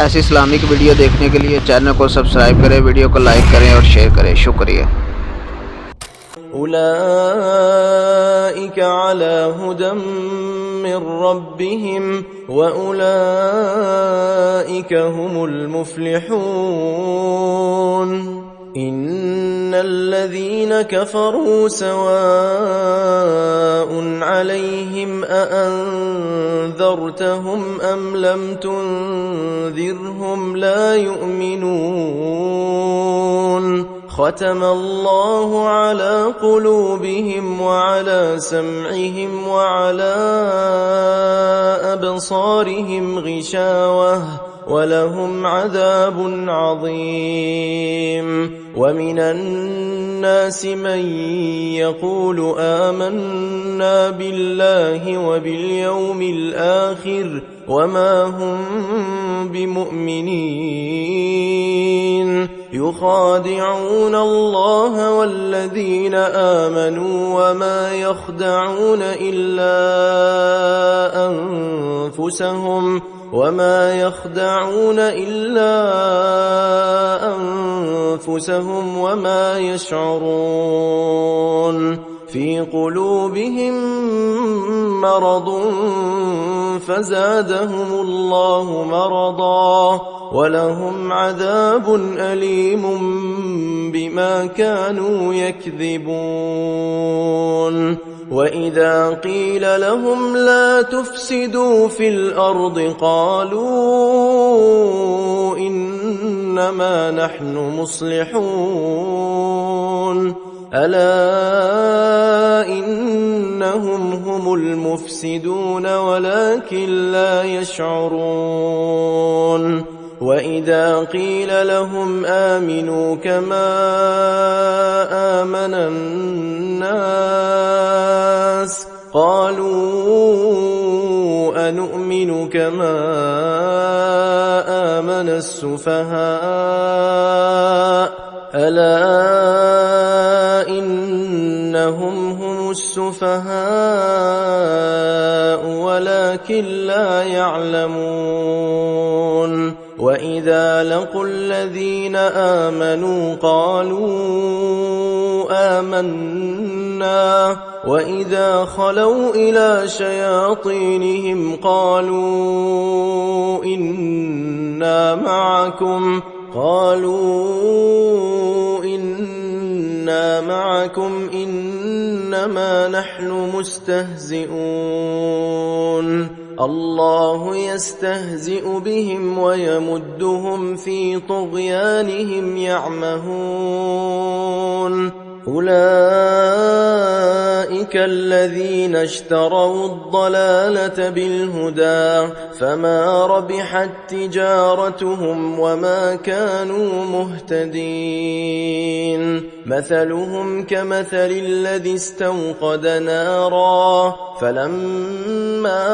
ऐसी Islamic video देखने के लिए चैनल को सब्सक्राइब करें, वीडियो को लाइक करें और शेयर करें। शुक्रिया। उलाइक अला हुदम मिर रब्बिहिम व उलाइक हुमुल मुफ्लिहून। इन्नल्लज़ीन कफ़रू सवाउन अलैहिम अअन्ज़रतहुम अम लम तुन्ज़िरहुम ला युमिनून। ختم الله على قلوبهم وعلى سمعهم وعلى أبصارهم غشاوة ولهم عذاب عظيم. ومن الناس من يقول آمنا بالله وباليوم الآخر وما هم بمؤمنين يخادعون الله والذين آمنوا وما يخدعون إلا أنفسهم وما يشعرون. في قلوبهم مرض فزادهم الله مرضا ولهم عذاب أليم بما كانوا يكذبون. وإذا قيل لهم لا تفسدوا في الأرض قالوا إنما نحن مصلحون. ألا إنهم هم المفسدون ولكن لا يشعرون. وإذا قيل لهم آمنوا كما آمن الناس قالوا أنؤمن كما آمن السفهاء. ألا إنهم هم السفهاء ولكن لا يعلمون. وإذا لقوا الذين آمنوا قالوا آمنا وإذا خلوا إلى شياطينهم قالوا إنا معكم إنما نحن مستهزئون. الله يستهزئ بهم ويمدهم في طغيانهم يعمهون. أولئك الذين اشتروا الضلالة بالهدى فما ربحت تجارتهم وما كانوا مهتدين. مثلهم كمثل الذي استوقد نارا فلما